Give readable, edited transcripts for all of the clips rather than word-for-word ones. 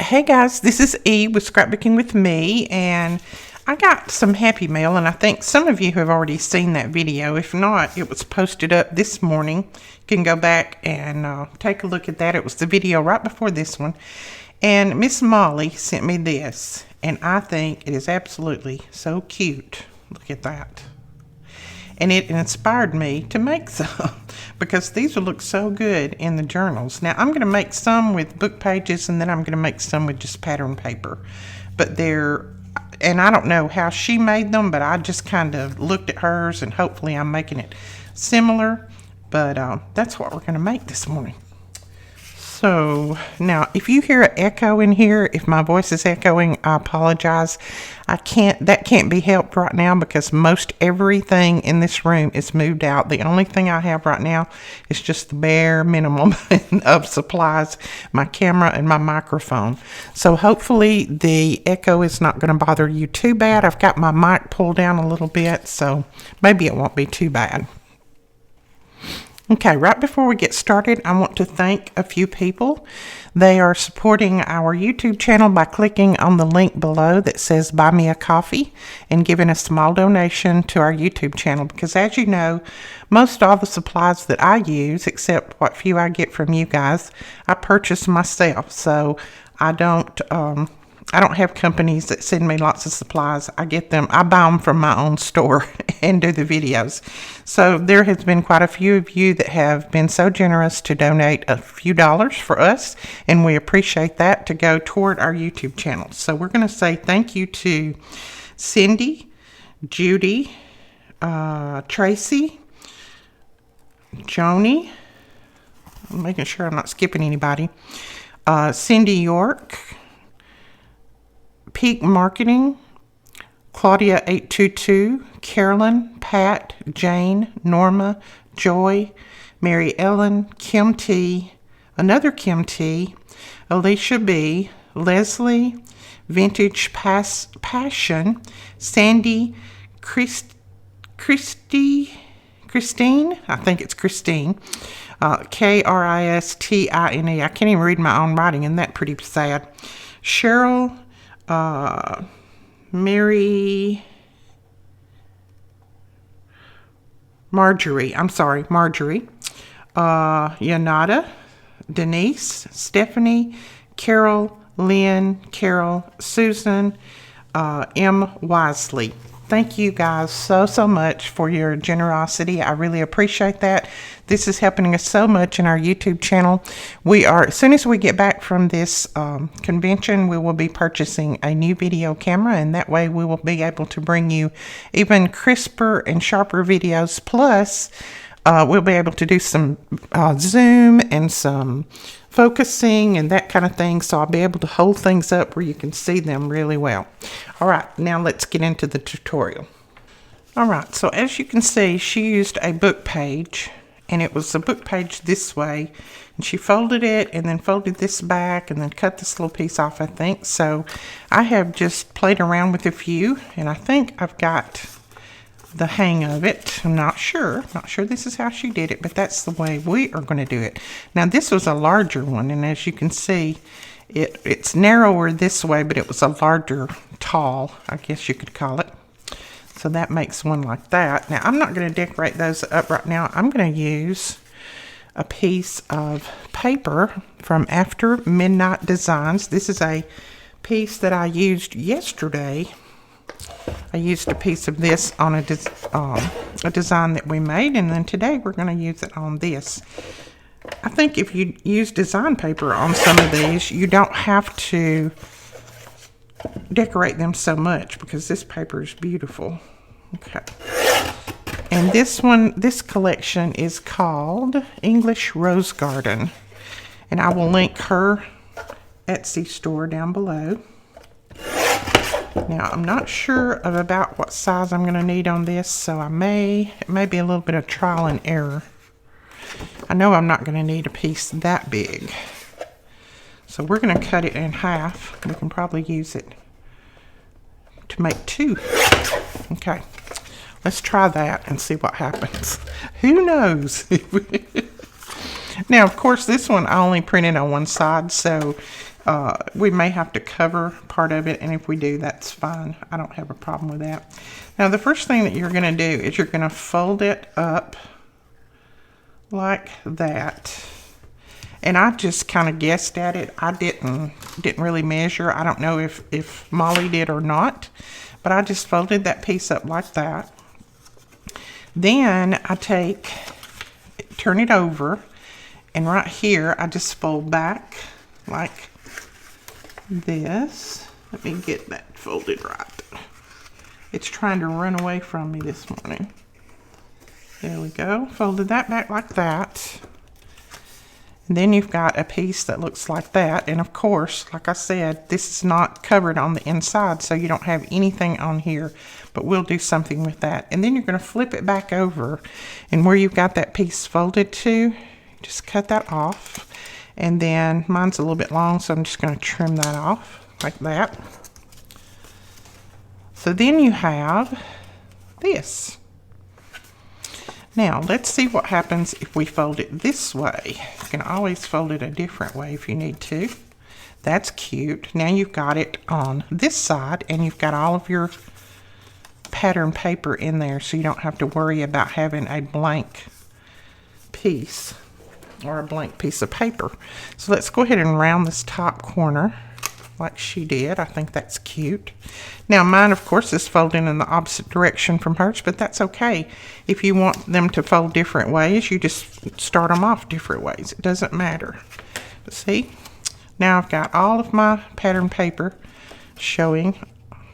Hey guys, this is E with Scrapbooking with Me, and I got some Happy Mail, and I think some of you have already seen that video. If not, it was posted up this morning. You can go back and take a look at that. It was the video right before this one. And Miss Molly sent me this, and I think it is absolutely so cute. Look at that. And it inspired me to make some because these will look so good in the journals. Now, I'm going to make some with book pages, and then I'm going to make some with just pattern paper. But and I don't know how she made them, but I just kind of looked at hers, and hopefully I'm making it similar. But that's what we're going to make this morning. So now, if you hear an echo in here, if my voice is echoing, I apologize. That can't be helped right now because most everything in this room is moved out. The only thing I have right now is just the bare minimum of supplies, my camera and my microphone. So hopefully the echo is not going to bother you too bad. I've got my mic pulled down a little bit, so maybe it won't be too bad. Okay, right before we get started, I want to thank a few people. They are supporting our YouTube channel by clicking on the link below that says Buy Me a Coffee and giving a small donation to our YouTube channel because, as you know, most all the supplies that I use, except what few I get from you guys, I purchase myself. So I don't have companies that send me lots of supplies. I buy them from my own store and do the videos. So there has been quite a few of you that have been so generous to donate a few dollars for us, and we appreciate that to go toward our YouTube channel. So we're going to say thank you to Cindy, Judy, Tracy, Joni. I'm making sure I'm not skipping anybody. Cindy York, Peak Marketing, Claudia 822, Carolyn, Pat, Jane, Norma, Joy, Mary Ellen, Kim T, another Kim T, Alicia B, Leslie, Vintage Passion, Sandy, Christine, I think it's Christine, Kristine. I can't even read my own writing, isn't that pretty sad? Cheryl, Marjorie, Yanada, Denise, Stephanie, Carol, Lynn, Carol, Susan, M. Wisely. Thank you guys so much for your generosity. I really appreciate that. This is helping us so much in our YouTube channel. As soon as we get back from this convention, we will be purchasing a new video camera, and that way we will be able to bring you even crisper and sharper videos. Plus, we'll be able to do some zoom and some focusing and that kind of thing, so I'll be able to hold things up where you can see them really well. All right, now let's get into the tutorial. All right, so as you can see, she used a book page, and it was a book page this way, and she folded it and then folded this back and then cut this little piece off, I think. So I have just played around with a few, and I think I've got the hang of it. I'm not sure this is how she did it, but that's the way we are going to do it. Now this was a larger one, and as you can see, it's narrower this way, but it was a larger tall, I guess you could call it. So that makes one like that. Now I'm not going to decorate those up right now. I'm going to use a piece of paper from After Midnight Designs. This is a piece that I used yesterday. I used a piece of this on a design that we made, and then today we're going to use it on this. I think if you use design paper on some of these, you don't have to decorate them so much because this paper is beautiful. Okay. And this collection is called English Rose Garden, and I will link her Etsy store down below. Now, I'm not sure about what size I'm going to need on this, so it may be a little bit of trial and error. I know I'm not going to need a piece that big. So we're going to cut it in half. We can probably use it to make two. Okay, let's try that and see what happens. Who knows? Now, of course, this one I only printed on one side, so We may have to cover part of it, and if we do, that's fine. I don't have a problem with that. Now, the first thing that you're going to do is you're going to fold it up like that. And I just kind of guessed at it. I didn't really measure. I don't know if Molly did or not, but I just folded that piece up like that. Then I turn it over, and right here I just fold back like this. Let me get that folded right. It's trying to run away from me this morning. There we go. Folded that back like that. And then you've got a piece that looks like that. And of course, like I said, this is not covered on the inside, so you don't have anything on here, but we'll do something with that. And then you're going to flip it back over, and where you've got that piece folded to, just cut that off. And then mine's a little bit long, so I'm just going to trim that off like that. So then you have this. Now, let's see what happens if we fold it this way. You can always fold it a different way if you need to. That's cute. Now you've got it on this side, and you've got all of your pattern paper in there, so you don't have to worry about having a blank piece or a blank piece of paper. So let's go ahead and round this top corner like she did. I think that's cute. Now mine, of course, is folding in the opposite direction from hers, but that's okay. If you want them to fold different ways, you just start them off different ways. It doesn't matter. But see, now I've got all of my pattern paper showing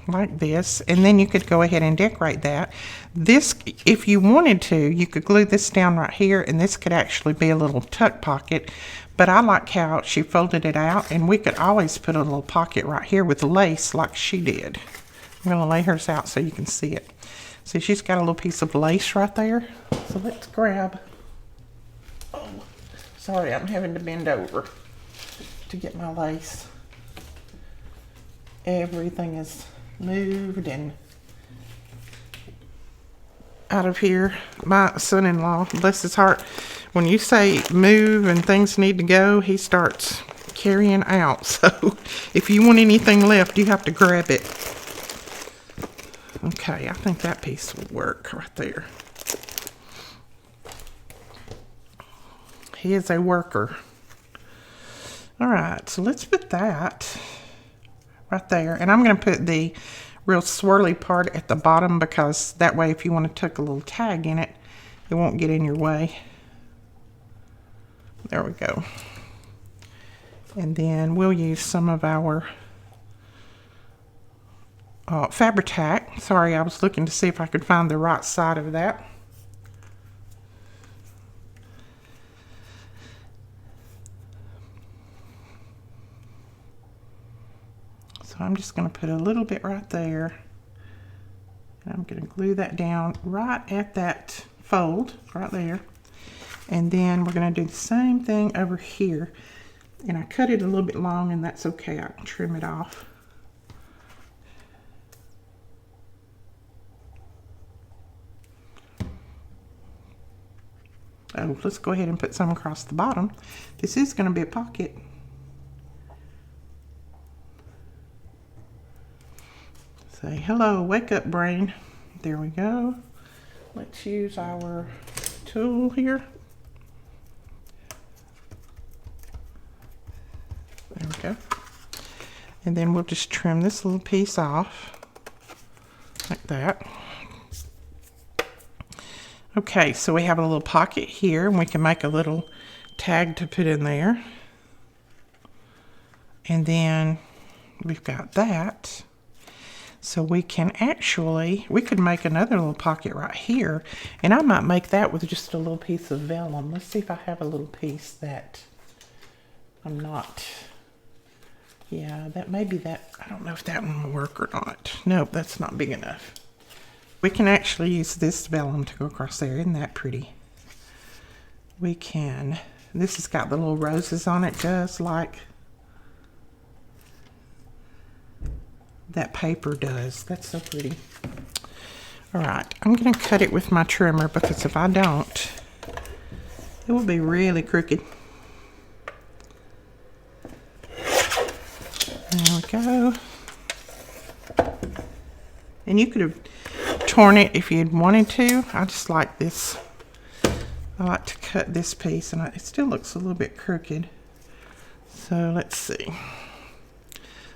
like this, and then you could go ahead and decorate that. This, if you wanted to, you could glue this down right here, and this could actually be a little tuck pocket. But I like how she folded it out, and we could always put a little pocket right here with lace like she did. I'm going to lay hers out so you can see it. See, she's got a little piece of lace right there. So let's grab. Oh, sorry, I'm having to bend over to get my lace. Everything is moved and out of here. My son-in-law, bless his heart, when you say move and things need to go, he starts carrying out. So if you want anything left, you have to grab it. Okay, I think that piece will work right there. He is a worker. All right, so let's put that right there. And I'm going to put the real swirly part at the bottom, because that way if you want to tuck a little tag in it, it won't get in your way. There we go. And then we'll use some of our Fabri-Tac. Sorry, I was looking to see if I could find the right side of that. So I'm just going to put a little bit right there. And I'm going to glue that down right at that fold right there. And then we're going to do the same thing over here. And I cut it a little bit long, and that's okay. I can trim it off. Oh, let's go ahead and put some across the bottom. This is going to be a pocket. Say, hello, wake up, brain. There we go. Let's use our tool here. There we go. And then we'll just trim this little piece off like that. Okay, so we have a little pocket here, and we can make a little tag to put in there. And then we've got that. So we can actually, we could make another little pocket right here, and I might make that with just a little piece of vellum. Let's see if I have a little piece that I'm not, yeah, that may be that, I don't know if that one will work or not. Nope, that's not big enough. We can actually use this vellum to go across there. Isn't that pretty? We can, this has got the little roses on it, just like that paper does. That's so pretty. All right, I'm going to cut it with my trimmer, because if I don't, it will be really crooked. There we go. And you could have torn it if you'd wanted to. I just like this. I like to cut this piece, and it still looks a little bit crooked. So let's see.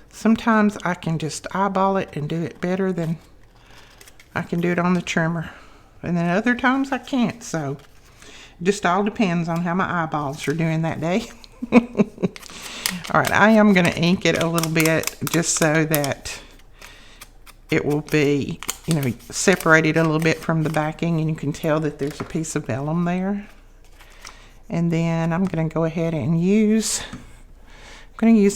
Sometimes I can just eyeball it and do it better than I can do it on the trimmer. And then other times I can't, so it just all depends on how my eyeballs are doing that day. All right, I am going to ink it a little bit just so that it will be, you know, separated a little bit from the backing, and you can tell that there's a piece of vellum there. And then I'm going to go ahead and use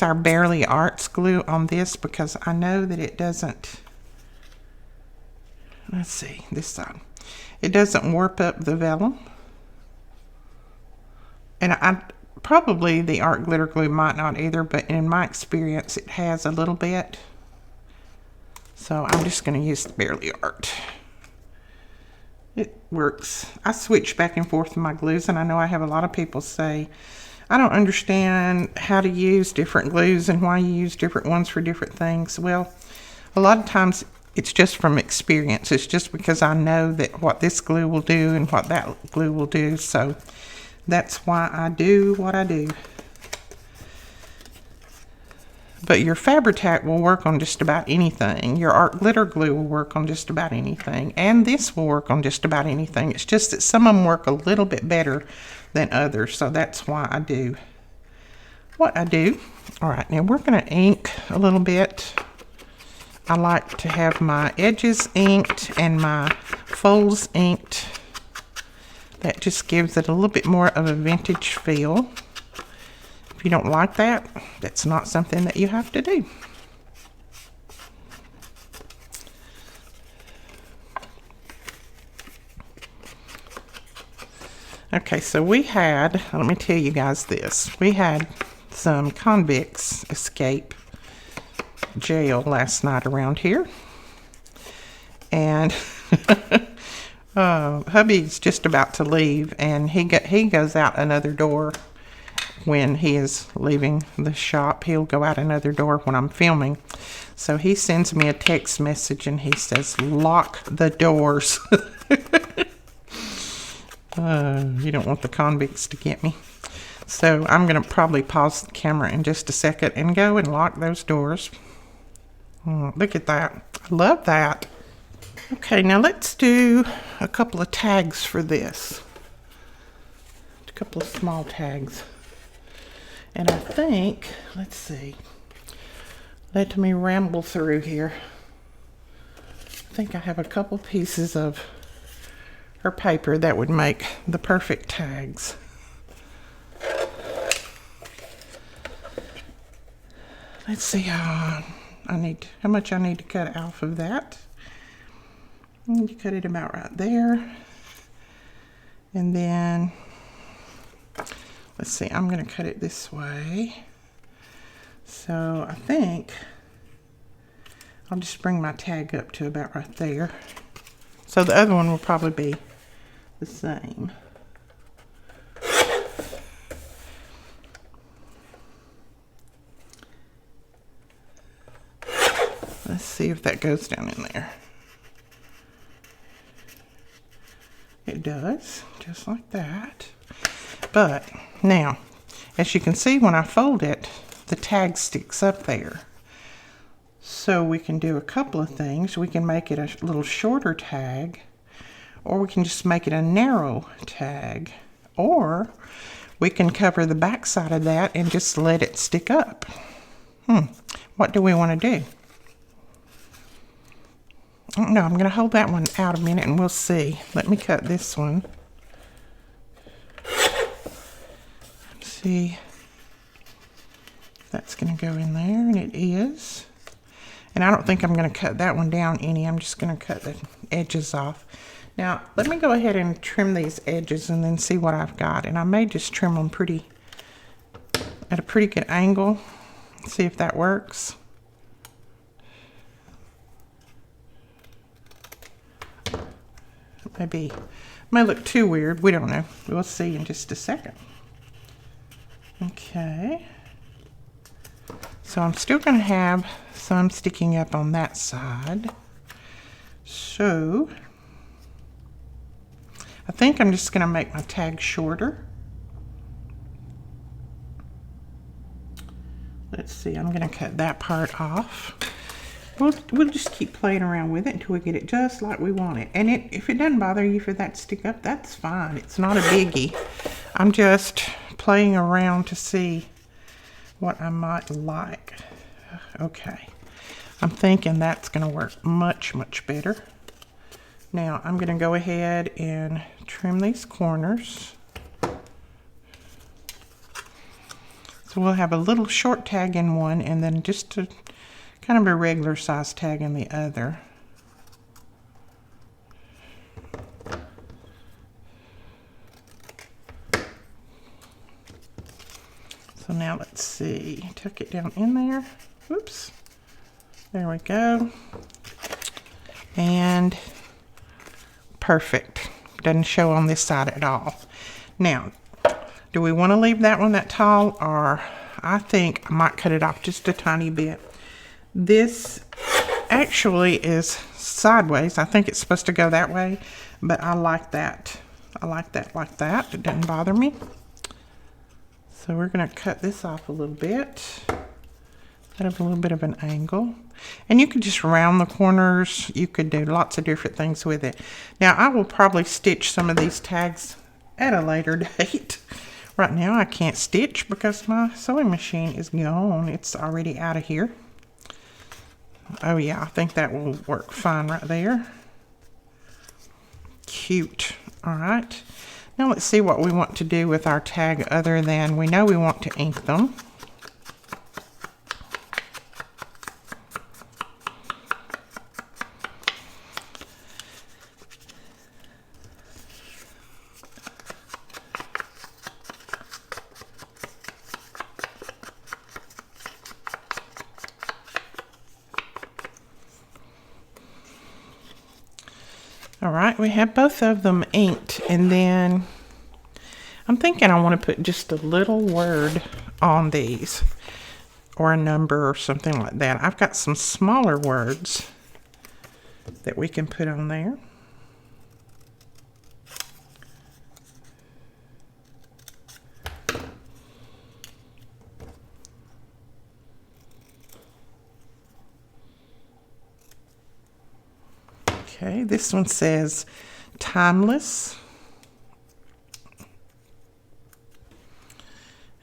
our Barely Arts glue on this, because I know that it doesn't, let's see, this side. It doesn't warp up the vellum. And probably the art glitter glue might not either, but in my experience it has a little bit. So I'm just going to use the Barely Art. It works. I switch back and forth with my glues, and I know I have a lot of people say, I don't understand how to use different glues and why you use different ones for different things. Well, a lot of times it's just from experience. It's just because I know that what this glue will do and what that glue will do. So that's why I do what I do. But your Fabri-Tac will work on just about anything. Your art glitter glue will work on just about anything. And this will work on just about anything. It's just that some of them work a little bit better than others. So that's why I do what I do. All right, now we're going to ink a little bit. I like to have my edges inked and my folds inked. That just gives it a little bit more of a vintage feel. If you don't like that, that's not something that you have to do. Okay, so we had, let me tell you guys this. We had some convicts escape jail last night around here. And hubby's just about to leave, and he goes out another door when he is leaving the shop. He'll go out another door when I'm filming. So he sends me a text message and he says, lock the doors. You don't want the convicts to get me. So I'm going to probably pause the camera in just a second and go and lock those doors. Look at that. I love that. Okay, now let's do a couple of tags for this. A couple of small tags. And I think, let's see, let me ramble through here. I think I have a couple pieces of her paper that would make the perfect tags. Let's see how much I need to cut off of that. And you cut it about right there. And then, let's see, I'm going to cut it this way. So I think I'll just bring my tag up to about right there. So the other one will probably be the same. Let's see if that goes down in there. It does, just like that. But now, as you can see, when I fold it, the tag sticks up there. So we can do a couple of things. We can make it a little shorter tag, or we can just make it a narrow tag, or we can cover the back side of that and just let it stick up. What do we want to do? I don't know. I'm going to hold that one out a minute and we'll see. Let me cut this one. See, that's going to go in there, and it is. And I don't think I'm going to cut that one down any. I'm just going to cut the edges off. Now, let me go ahead and trim these edges and then see what I've got. And I may just trim them at a pretty good angle. See if that works. Maybe, may look too weird. We don't know. We'll see in just a second. Okay. So I'm still going to have some sticking up on that side. So I think I'm just going to make my tag shorter. Let's see, I'm going to cut that part off. We'll just keep playing around with it until we get it just like we want it. And if it doesn't bother you for that to stick up, that's fine. It's not a biggie. I'm just playing around to see what I might like. Okay. I'm thinking that's going to work much, much better. Now, I'm going to go ahead and trim these corners. So we'll have a little short tag in one and then just a kind of a regular size tag in the other. So now let's see, tuck it down in there. Oops. There we go. And perfect. Doesn't show on this side at all. Now, do we want to leave that one that tall, or I think I might cut it off just a tiny bit. This actually is sideways. I think it's supposed to go that way, but I like that. I like that like that. It doesn't bother me. So we're going to cut this off a little bit. Have a little bit of an angle. And you could just round the corners. You could do lots of different things with it. Now, I will probably stitch some of these tags at a later date. Right now, I can't stitch because my sewing machine is gone. It's already out of here. Oh yeah, I think that will work fine right there. Cute. All right. Now let's see what we want to do with our tag other than we know we want to ink them. All right, we have both of them inked, and then I'm thinking I want to put just a little word on these, or a number or something like that. I've got some smaller words that we can put on there. Okay, this one says timeless.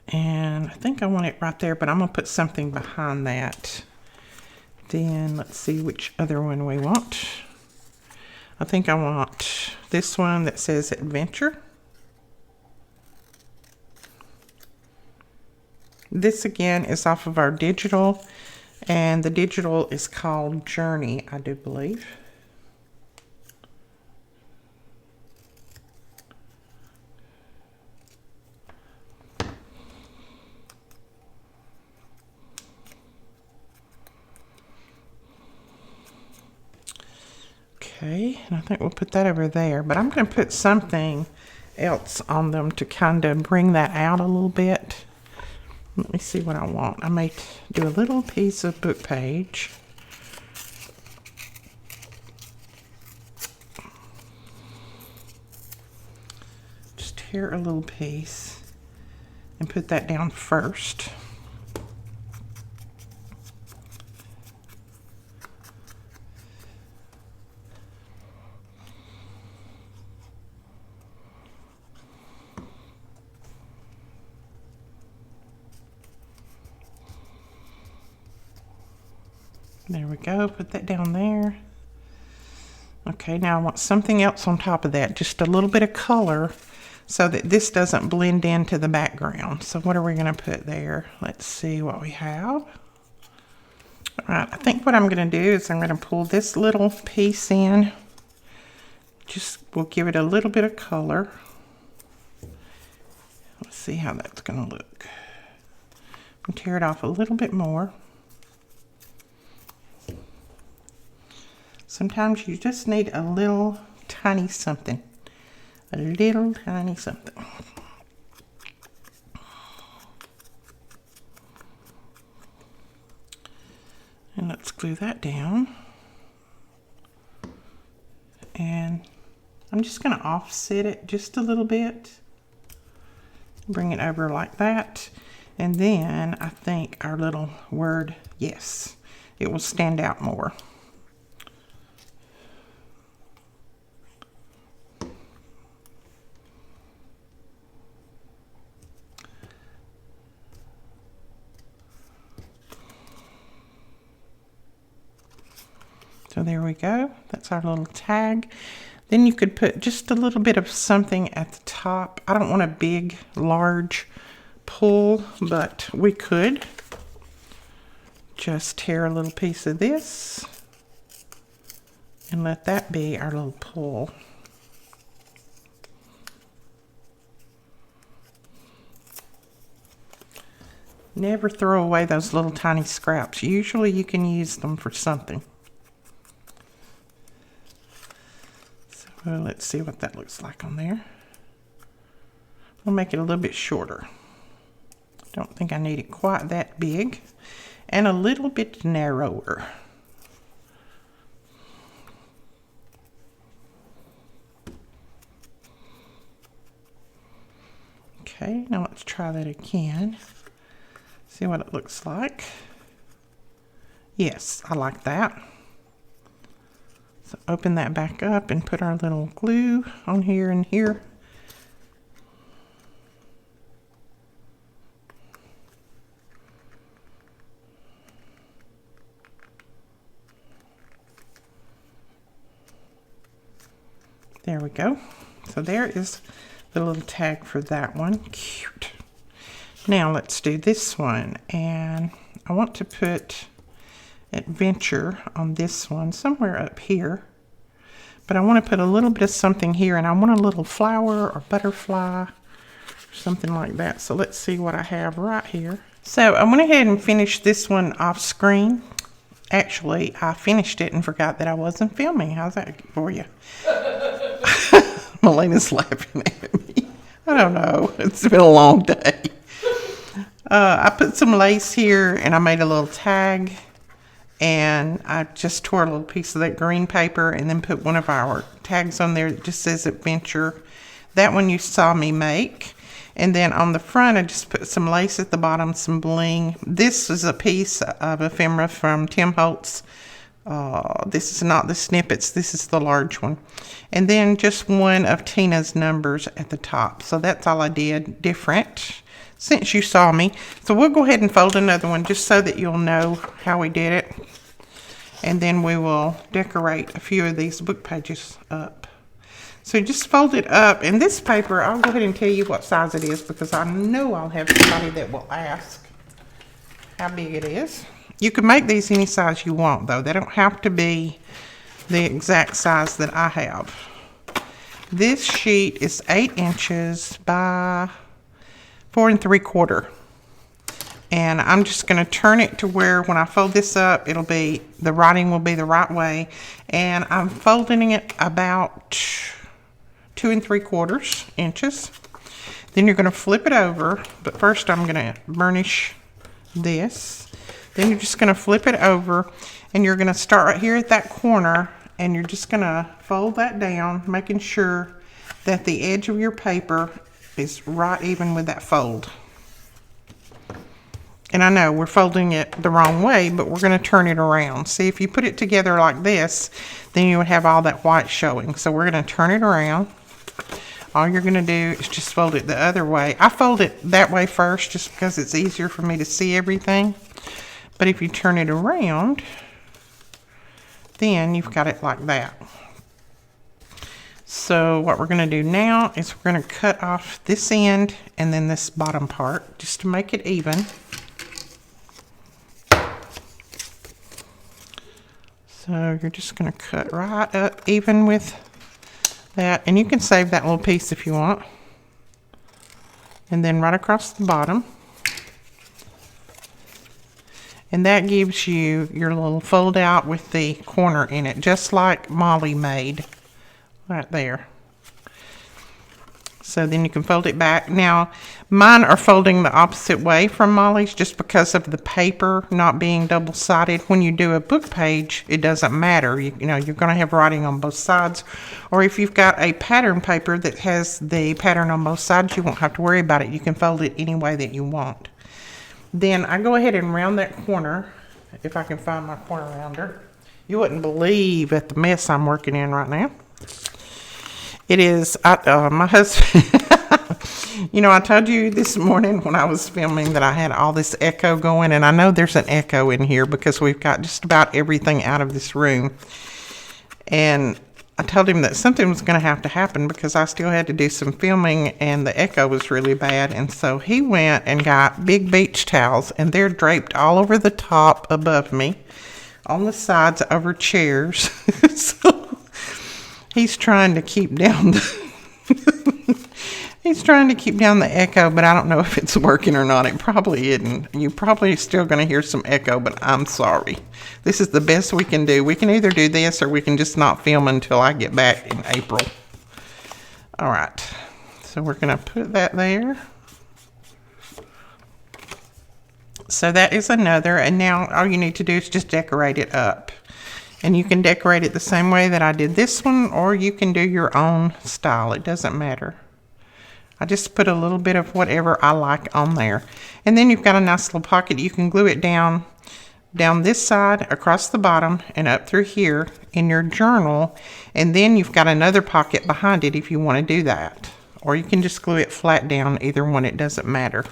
And I think I want it right there, but I'm going to put something behind that. Then let's see which other one we want. I think I want this one that says adventure. This again is off of our digital, and the digital is called Journey, I do believe. Okay, and I think we'll put that over there, but I'm going to put something else on them to kind of bring that out a little bit. Let me see what I want. I may do a little piece of book page. Just tear a little piece and put that down first. There we go, put that down there. Okay, now I want something else on top of that, just a little bit of color so that this doesn't blend into the background. So what are we gonna put there? Let's see what we have. All right, I think what I'm gonna do is I'm gonna pull this little piece in. Just, we'll give it a little bit of color. Let's see how that's gonna look. I'll tear it off a little bit more. Sometimes you just need a little tiny something. A little tiny something. And let's glue that down. And I'm just going to offset it just a little bit. Bring it over like that. And then I think our little word, yes, it will stand out more. So there we go. That's our little tag. Then you could put just a little bit of something at the top. I don't want a big, large pull, but we could just tear a little piece of this and let that be our little pull. Never throw away those little tiny scraps. Usually you can use them for something. So let's see what that looks like on there. We'll make it a little bit shorter. Don't think I need it quite that big. And a little bit narrower. Okay, now let's try that again. See what it looks like. Yes, I like that. So open that back up and put our little glue on here and here. There we go. So there is the little tag for that one. Cute. Now let's do this one. And I want to put adventure on this one somewhere up here. But I want to put a little bit of something here. And I want a little flower or butterfly or something like that. So let's see what I have right here. So I went ahead and finished this one off screen. Actually, I finished it and forgot that I wasn't filming. How's that for you? Melena's laughing at me. I don't know. It's been a long day. I put some lace here and I made a little tag. And I just tore a little piece of that green paper and then put one of our tags on there that just says adventure. That one you saw me make. And then on the front, I just put some lace at the bottom, some bling. This is a piece of ephemera from Tim Holtz. This is not the snippets. This is the large one. And then just one of Tina's numbers at the top. So that's all I did different since you saw me. So we'll go ahead and fold another one just so that you'll know how we did it. And then we will decorate a few of these book pages up. So just fold it up. And this paper, I'll go ahead and tell you what size it is because I know I'll have somebody that will ask how big it is. You can make these any size you want though. They don't have to be the exact size that I have. This sheet is 8 inches by 4 3/4. And I'm just going to turn it to where when I fold this up, it'll be, the writing will be the right way. And I'm folding it about 2 3/4 inches. Then you're going to flip it over, but first I'm going to burnish this. Then you're just going to flip it over and you're going to start right here at that corner and you're just going to fold that down, making sure that the edge of your paper is right even with that fold. And I know we're folding it the wrong way, but we're going to turn it around. See, if you put it together like this, then you would have all that white showing. So we're going to turn it around. All you're going to do is just fold it the other way. I fold it that way first just because it's easier for me to see everything. But if you turn it around, then you've got it like that. So what we're going to do now is we're going to cut off this end and then this bottom part just to make it even. So you're just going to cut right up even with that. And you can save that little piece if you want. And then right across the bottom. And that gives you your little fold out with the corner in it, just like Molly made right there. So then you can fold it back. Now, mine are folding the opposite way from Molly's just because of the paper not being double-sided. When you do a book page, it doesn't matter. You know, you're going to have writing on both sides. Or if you've got a pattern paper that has the pattern on both sides, you won't have to worry about it. You can fold it any way that you want. Then I go ahead and round that corner, if I can find my corner rounder. You wouldn't believe at the mess I'm working in right now. It is, my husband, you know, I told you this morning when I was filming that I had all this echo going, and I know there's an echo in here because we've got just about everything out of this room. And I told him that something was going to have to happen because I still had to do some filming and the echo was really bad. And so he went and got big beach towels, and they're draped all over the top above me, on the sides over chairs. So he's trying to keep down the he's trying to keep down the echo, but I don't know if it's working or not. It probably isn't. You're probably still going to hear some echo, but I'm sorry. This is the best we can do. We can either do this or we can just not film until I get back in April. All right. So we're going to put that there. So that is another, and now all you need to do is just decorate it up. And you can decorate it the same way that I did this one, or you can do your own style. It doesn't matter. I just put a little bit of whatever I like on there. And then you've got a nice little pocket. You can glue it down this side, across the bottom, and up through here in your journal. And then you've got another pocket behind it if you want to do that. Or you can just glue it flat down. Either one, it doesn't matter.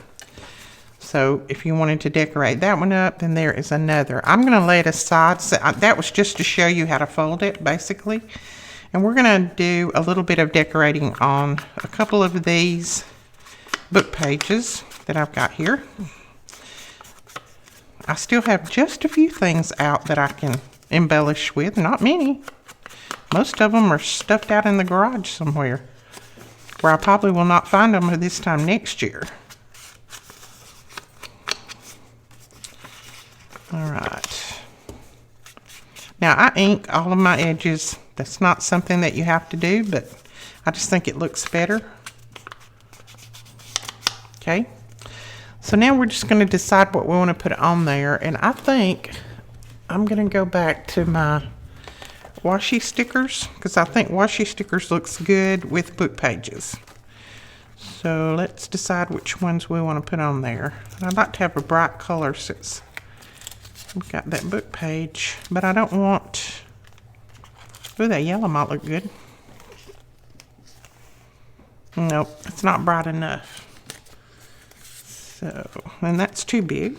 So if you wanted to decorate that one up, then there is another. I'm going to lay it aside. So that was just to show you how to fold it, basically. And we're going to do a little bit of decorating on a couple of these book pages that I've got here. I still have just a few things out that I can embellish with. Not many. Most of them are stuffed out in the garage somewhere, where I probably will not find them this time next year. All right. Now I ink all of my edges. That's not something that you have to do, but I just think it looks better. Okay. So now we're just going to decide what we want to put on there. And I think I'm going to go back to my washi stickers, because I think washi stickers looks good with book pages. So let's decide which ones we want to put on there. And I'd like to have a bright color since we've got that book page, but I don't want, ooh, that yellow might look good. Nope, it's not bright enough. So, and that's too big.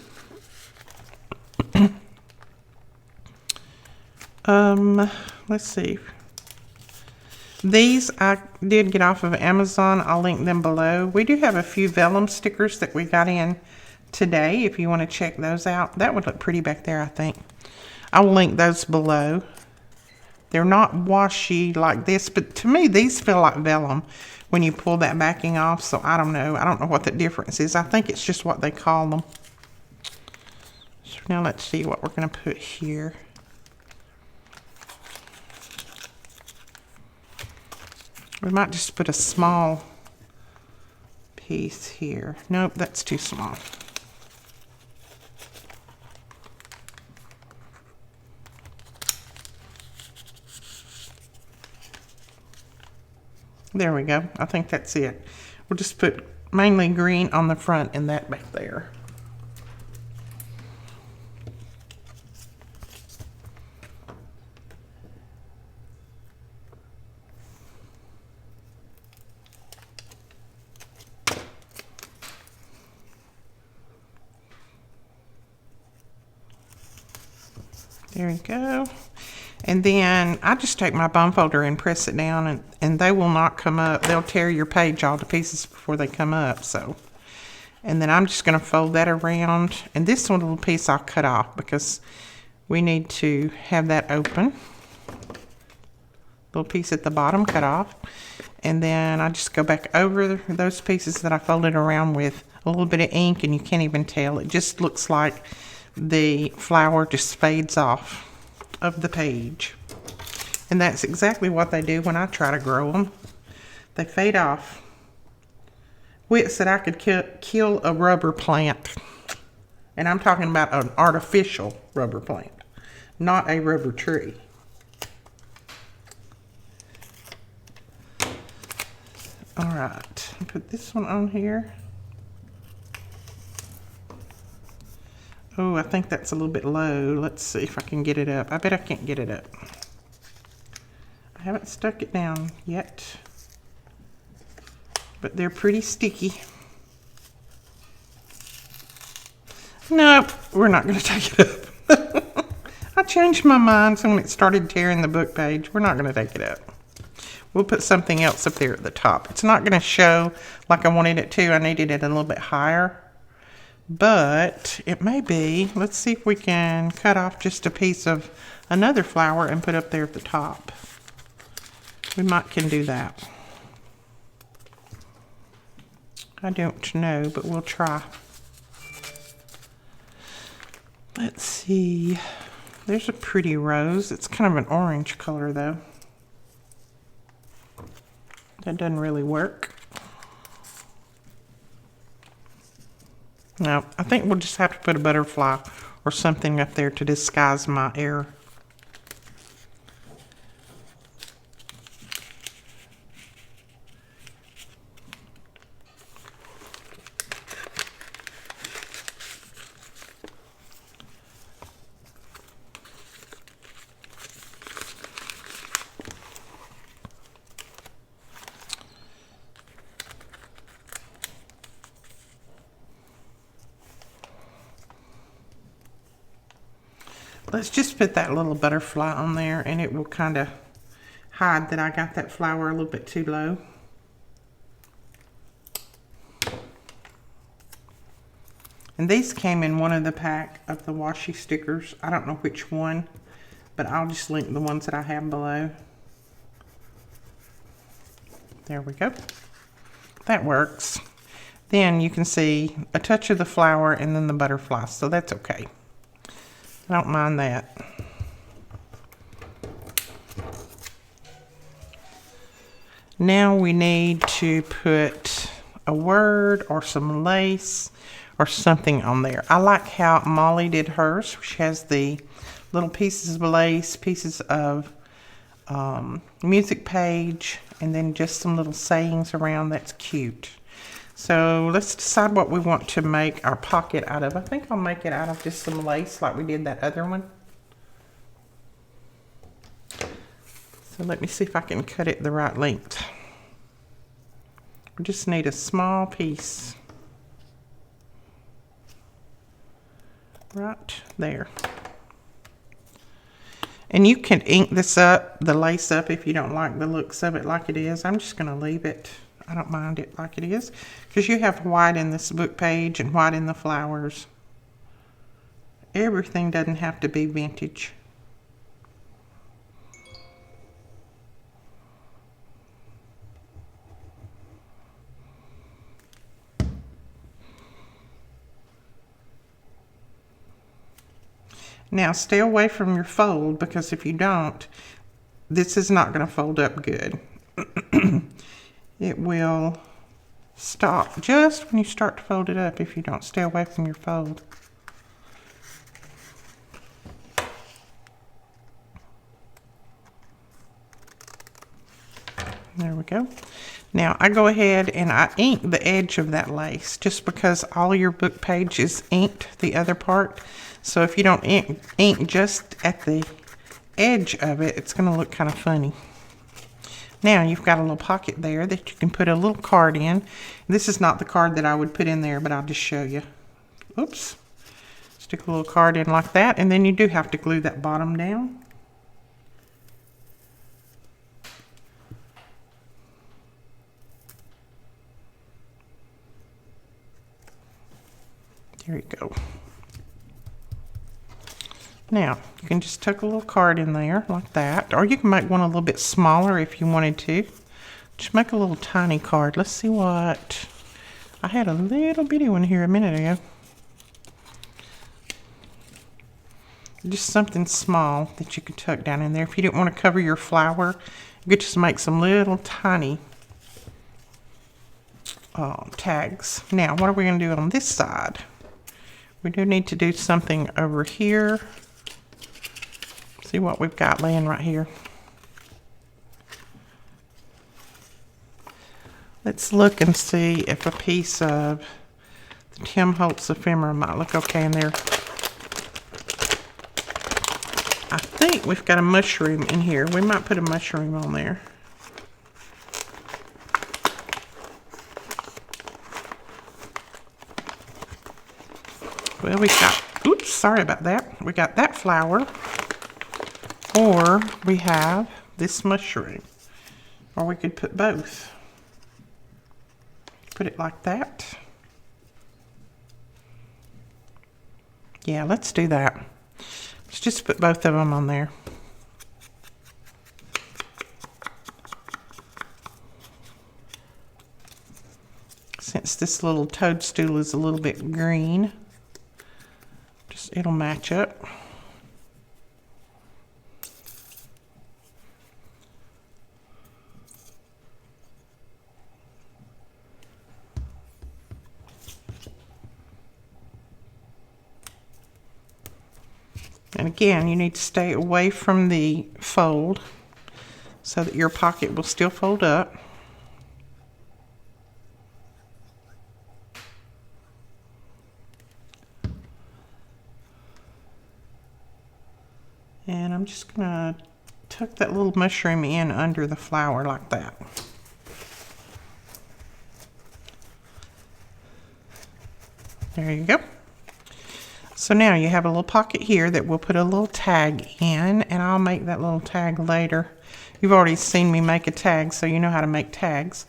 Let's see. These I did get off of Amazon. I'll link them below. We do have a few vellum stickers that we got in today, if you want to check those out. That would look pretty back there, I think. I will link those below. They're not washi like this, but to me these feel like vellum when you pull that backing off, so I don't know. I don't know what the difference is. I think it's just what they call them. So now let's see what we're going to put here. We might just put a small piece here. Nope, that's too small. There we go. I think that's it. We'll just put mainly green on the front and that back there. There we go. And then I just take my bone folder and press it down, and they will not come up. They'll tear your page all to pieces before they come up. So, and then I'm just going to fold that around. And this one little piece I'll cut off because we need to have that open. Little piece at the bottom cut off. And then I just go back over those pieces that I folded around with a little bit of ink, and you can't even tell. It just looks like the flower just fades off of the page. And that's exactly what they do when I try to grow them. They fade off. Whit said I could kill a rubber plant. And I'm talking about an artificial rubber plant, not a rubber tree. All right, put this one on here. Oh, I think that's a little bit low. Let's see if I can get it up. I bet I can't get it up. I haven't stuck it down yet, but they're pretty sticky. Nope, we're not going to take it up. I changed my mind when it started tearing the book page. We're not going to take it up. We'll put something else up there at the top. It's not going to show like I wanted it to. I needed it a little bit higher. But it may be. Let's see if we can cut off just a piece of another flower and put up there at the top. We might can do that. I don't know, but we'll try. Let's see. There's a pretty rose. It's kind of an orange color though. That doesn't really work. No, I think we'll just have to put a butterfly or something up there to disguise my error. Let's just put that little butterfly on there and it will kind of hide that I got that flower a little bit too low. And these came in one of the pack of the washi stickers. I don't know which one, but I'll just link the ones that I have below. There we go. That works. Then you can see a touch of the flower and then the butterfly, so that's okay. I don't mind that. Now we need to put a word or some lace or something on there. I like how Molly did hers. She has the little pieces of lace, pieces of music page, and then just some little sayings around. That's cute. So let's decide what we want to make our pocket out of. I think I'll make it out of just some lace like we did that other one. So let me see if I can cut it the right length. We just need a small piece. Right there. And you can ink this up, the lace up, if you don't like the looks of it like it is. I'm just going to leave it. I don't mind it like it is, because you have white in this book page and white in the flowers. Everything doesn't have to be vintage. Now stay away from your fold, because if you don't, this is not going to fold up good. It will stop just when you start to fold it up if you don't stay away from your fold. There we go. Now I go ahead and I ink the edge of that lace, just because all your book page is inked, the other part. So if you don't ink just at the edge of it, it's going to look kind of funny. Now you've got a little pocket there that you can put a little card in. This is not the card that I would put in there, but I'll just show you. Oops. Stick a little card in like that, and then you do have to glue that bottom down. There you go. Now, you can just tuck a little card in there like that, or you can make one a little bit smaller if you wanted to. Just make a little tiny card. Let's see what... I had a little bitty one here a minute ago. Just something small that you could tuck down in there. If you didn't want to cover your flower, you could just make some little tiny tags. Now, what are we going to do on this side? We do need to do something over here. See what we've got laying right here. Let's look and see if a piece of the Tim Holtz ephemera might look okay in there. I think we've got a mushroom in here. We might put a mushroom on there. Well, we got, oops, sorry about that. We got that flower, or we have this mushroom, or we could put both. Put it like that. Yeah, let's do that. Let's just put both of them on there. Since this little toadstool is a little bit green, just it'll match up. And again, you need to stay away from the fold so that your pocket will still fold up. And I'm just going to tuck that little mushroom in under the flower like that. There you go. So now you have a little pocket here that we'll put a little tag in, and I'll make that little tag later. You've already seen me make a tag, so you know how to make tags.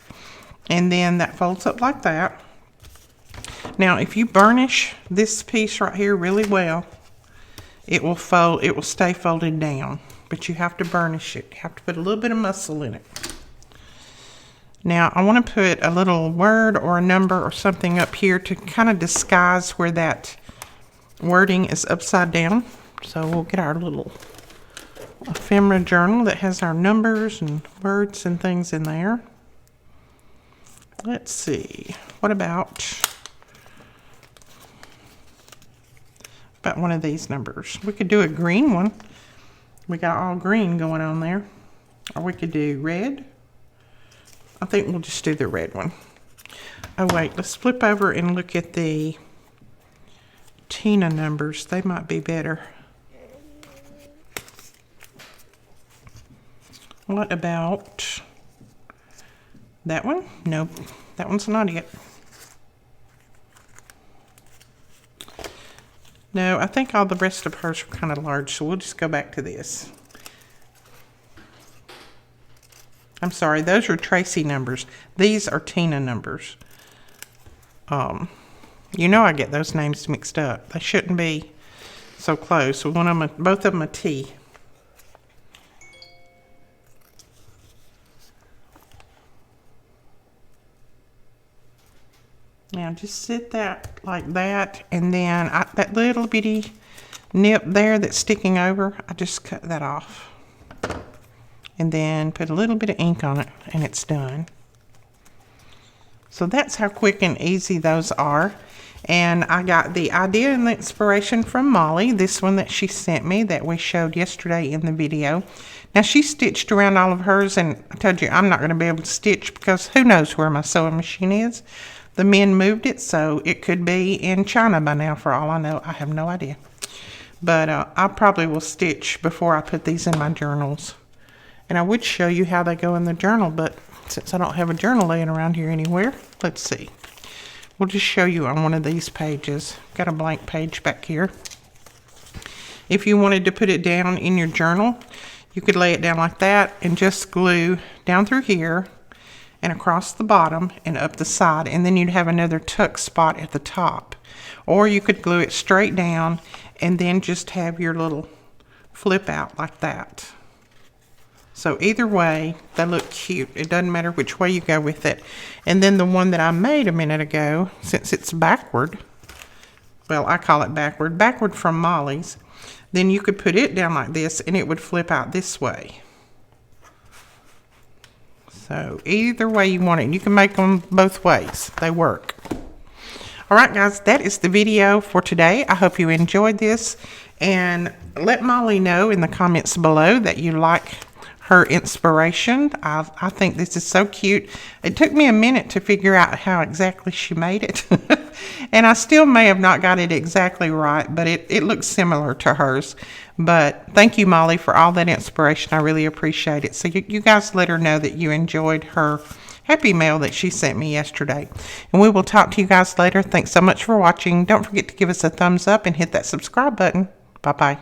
And then that folds up like that. Now, if you burnish this piece right here really well, it will fold, it will stay folded down, but you have to burnish it. You have to put a little bit of muscle in it. Now, I want to put a little word or a number or something up here to kind of disguise where that wording is upside down. So we'll get our little ephemera journal that has our numbers and words and things in there. Let's see, what about one of these numbers? We could do a green one. We got all green going on there. Or we could do red. I think we'll just do the red one. Oh wait, let's flip over and look at the Tina numbers. They might be better. What about that one? Nope, that one's not it. No, I think all the rest of hers are kind of large, so we'll just go back to this. I'm sorry, those are Tracy numbers. These are Tina numbers. You know I get those names mixed up. They shouldn't be so close. One of them, both of them a T. Now just sit that like that, and then that little bitty nip there that's sticking over, I just cut that off. And then put a little bit of ink on it, and it's done. So that's how quick and easy those are. And I got the idea and the inspiration from Molly, this one that she sent me that we showed yesterday in the video. Now she stitched around all of hers, and I told you I'm not going to be able to stitch because who knows where my sewing machine is. The men moved it, so it could be in China by now for all I know. I have no idea. But I probably will stitch before I put these in my journals. And I would show you how they go in the journal, but since I don't have a journal laying around here anywhere, let's see. We'll just show you on one of these pages. Got a blank page back here. If you wanted to put it down in your journal, you could lay it down like that and just glue down through here and across the bottom and up the side, and then you'd have another tuck spot at the top. Or you could glue it straight down and then just have your little flip out like that. So either way, they look cute. It doesn't matter which way you go with it. And then the one that I made a minute ago, since it's backward, well, I call it backward from Molly's, then you could put it down like this and it would flip out this way. So either way you want it, you can make them both ways. They work. All right, guys, that is the video for today. I hope you enjoyed this, and let Molly know in the comments below that you like her inspiration. I think this is so cute. It took me a minute to figure out how exactly she made it. And I still may have not got it exactly right, but it looks similar to hers. But thank you, Molly, for all that inspiration. I really appreciate it. So you guys let her know that you enjoyed her Happy Mail that she sent me yesterday. And we will talk to you guys later. Thanks so much for watching. Don't forget to give us a thumbs up and hit that subscribe button. Bye-bye.